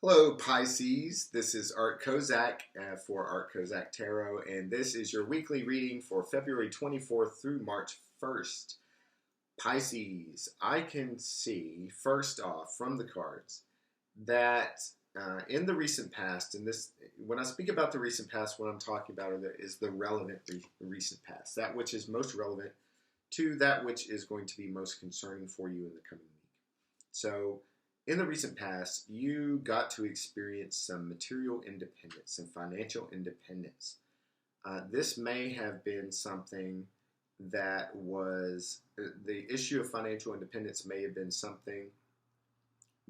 Hello, Pisces. This is Art Kozak for Art Kozak Tarot, and this is your weekly reading for February 24th through March 1st. Pisces, I can see, first off, from the cards, that in the recent past, and this, when I speak about the recent past, what I'm talking about is the relevant recent past, that which is most relevant to that which is going to be most concerning for you in the coming week. So, in the recent past, you got to experience some material independence, some financial independence. This may have been something that was, the issue of financial independence may have been something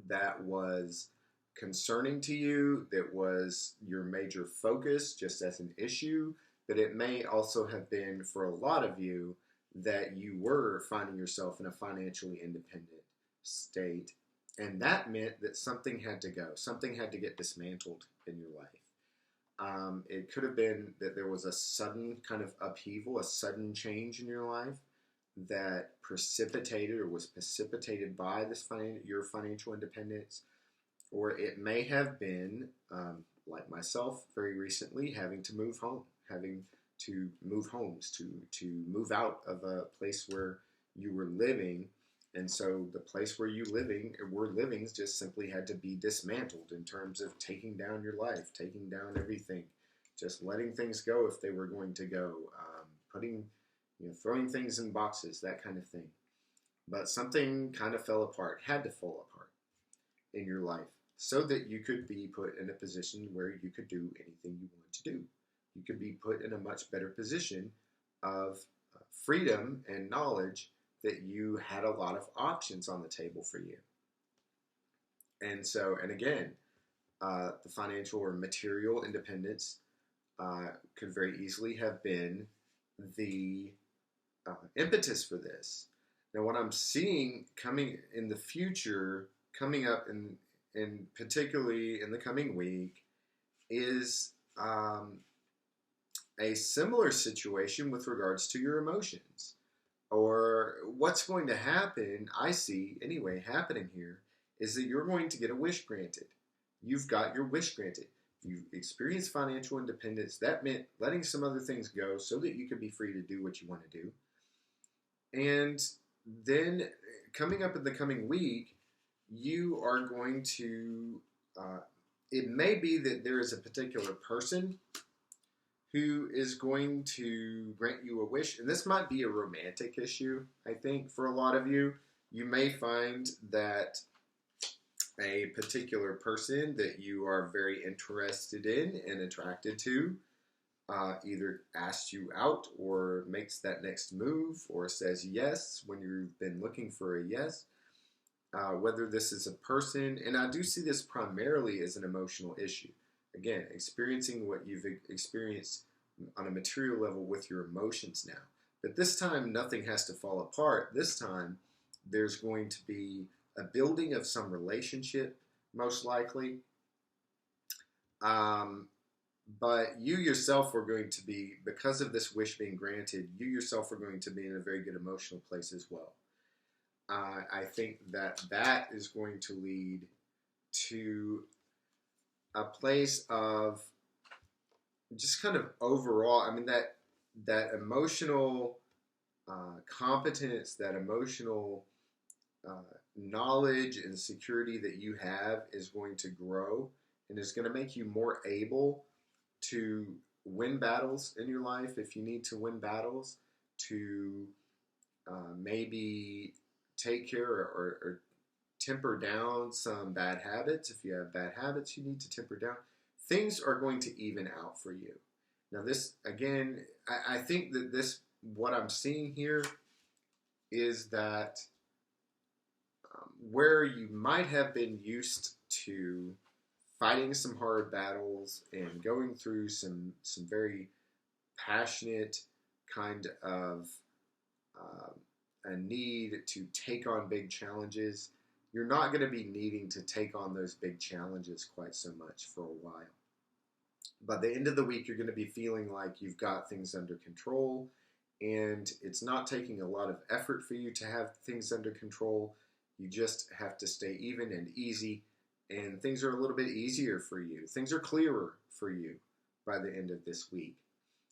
that was concerning to you, that was your major focus just as an issue, but it may also have been for a lot of you that you were finding yourself in a financially independent state. And that meant that something had to go. Something had to get dismantled in your life. It could have been that there was a sudden kind of upheaval, a sudden change in your life that precipitated or was precipitated by this your financial independence. Or it may have been, like myself very recently, having to move home, having to move homes, to move out of a place where you were living. And so the place where you were living just simply had to be dismantled in terms of taking down your life, taking down everything, just letting things go if they were going to go, throwing things in boxes, that kind of thing. But something kind of fell apart, had to fall apart in your life so that you could be put in a position where you could do anything you wanted to do. You could be put in a much better position of freedom and knowledge that you had a lot of options on the table for you. And so, and again, the financial or material independence could very easily have been the impetus for this. Now, what I'm seeing coming in the future, coming up in particularly in the coming week, is a similar situation with regards to your emotions. Or what's going to happen, I see anyway, happening here, is that you're going to get a wish granted. You've got your wish granted. You experienced financial independence. That meant letting some other things go so that you could be free to do what you want to do. And then coming up in the coming week, you are going to, it may be that there is a particular person who is going to grant you a wish. And this might be a romantic issue, I think, for a lot of you. You may find that a particular person that you are very interested in and attracted to either asks you out or makes that next move or says yes when you've been looking for a yes. Whether this is a person, and I do see this primarily as an emotional issue. Again, experiencing what you've experienced on a material level with your emotions now. But this time, nothing has to fall apart. This time, there's going to be a building of some relationship, most likely. But you yourself are going to be, because of this wish being granted, you yourself are going to be in a very good emotional place as well. I think that is going to lead to a place of just kind of overall, I mean, that emotional competence, that emotional knowledge and security that you have is going to grow and is going to make you more able to win battles in your life if you need to win battles, to maybe take care or temper down some bad habits. If you have bad habits you need to temper down, things are going to even out for you. Now this, again, I think that this, what I'm seeing here is that where you might have been used to fighting some hard battles and going through some very passionate kind of a need to take on big challenges, you're not going to be needing to take on those big challenges quite so much for a while. By the end of the week, you're going to be feeling like you've got things under control, and it's not taking a lot of effort for you to have things under control. You just have to stay even and easy and things are a little bit easier for you. Things are clearer for you by the end of this week.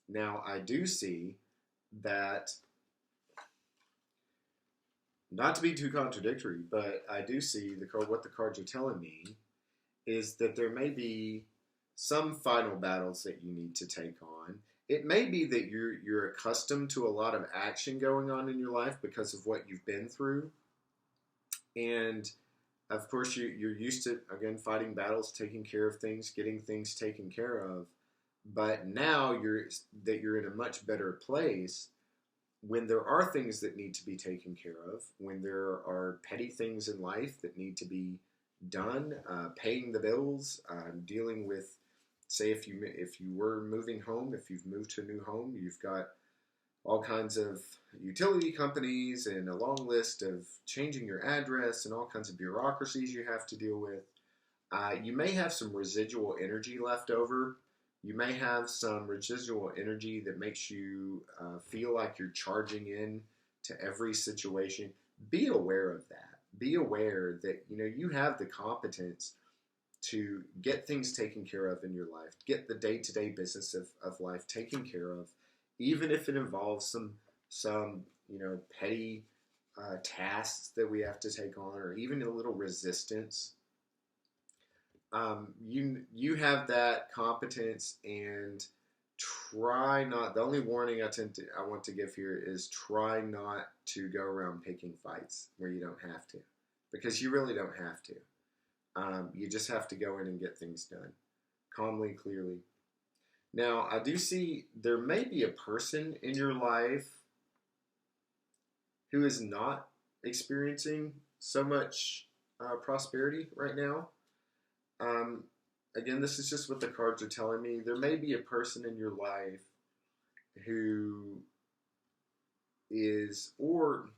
Now, I do see that, not to be too contradictory, but I do see what the cards are telling me is that there may be some final battles that you need to take on. It may be that you're accustomed to a lot of action going on in your life because of what you've been through. And of course, you're used to, again, fighting battles, taking care of things, getting things taken care of. But now you're in a much better place when there are things that need to be taken care of, when there are petty things in life that need to be done, paying the bills, dealing with, say, if you were moving home, if you've moved to a new home, you've got all kinds of utility companies and a long list of changing your address and all kinds of bureaucracies you have to deal with. You may have some residual energy left over. You may have some residual energy that makes you feel like you're charging in to every situation. Be aware of that. Be aware that you have the competence to get things taken care of in your life, get the day-to-day business of life taken care of, even if it involves some petty tasks that we have to take on, or even a little resistance. You have that competence, and try not. The only warning I want to give here is try not to go around picking fights where you don't have to, because you really don't have to. You just have to go in and get things done calmly, clearly. Now, I do see there may be a person in your life who is not experiencing so much prosperity right now. Again, this is just what the cards are telling me. There may be a person in your life who is, or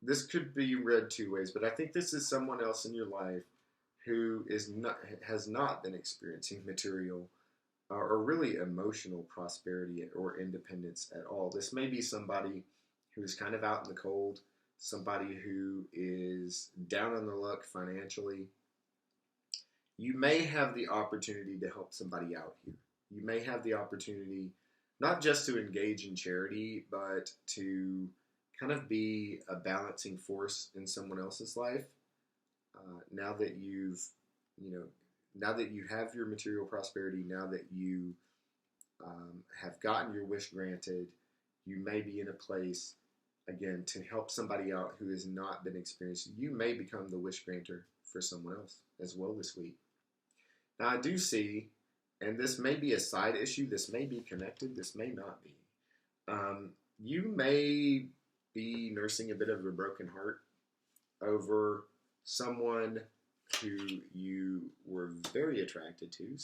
this could be read two ways, but I think this is someone else in your life who has not been experiencing material or really emotional prosperity or independence at all. This may be somebody who's kind of out in the cold, somebody who is down on the luck financially. You may have the opportunity to help somebody out here. You may have the opportunity not just to engage in charity, but to kind of be a balancing force in someone else's life. Now that you have your material prosperity, now that you have gotten your wish granted, you may be in a place, again, to help somebody out who has not been experienced. You may become the wish granter for someone else as well this week. Now, I do see, and this may be a side issue, this may be connected, this may not be. You may be nursing a bit of a broken heart over someone who you were very attracted to,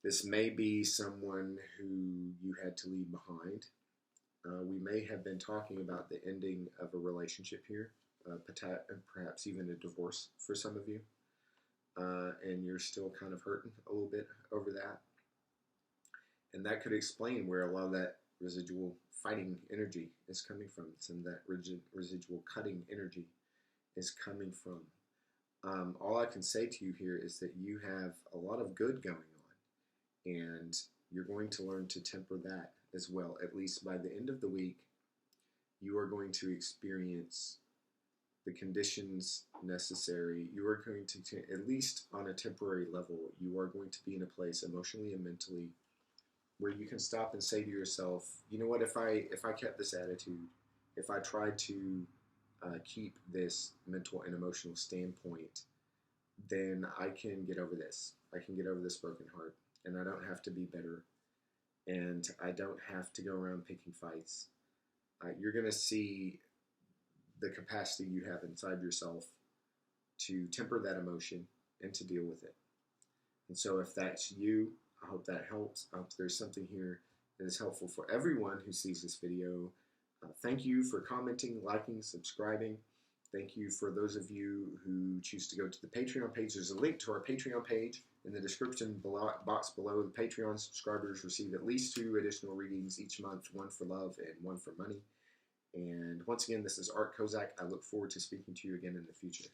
this may be someone who you had to leave behind. We may have been talking about the ending of a relationship here, perhaps even a divorce for some of you, and you're still kind of hurting a little bit over that. And that could explain where a lot of that residual fighting energy is coming from, some of that residual cutting energy is coming from. All I can say to you here is that you have a lot of good going on, and you're going to learn to temper that as well. At least by the end of the week, you are going to experience the conditions necessary. You are going to, at least on a temporary level, you are going to be in a place emotionally and mentally where you can stop and say to yourself, you know what, if I kept this attitude, if I tried to keep this mental and emotional standpoint, then I can get over this. I can get over this broken heart, and I don't have to be bitter, and I don't have to go around picking fights. You're going to see the capacity you have inside yourself to temper that emotion and to deal with it. And so if that's you, I hope that helps. I hope there's something here that is helpful for everyone who sees this video. Thank you for commenting, liking, subscribing. Thank you for those of you who choose to go to the Patreon page. There's a link to our Patreon page in the description box below. The Patreon subscribers receive at least 2 additional readings each month, one for love and one for money. And once again, this is Art Kozak. I look forward to speaking to you again in the future.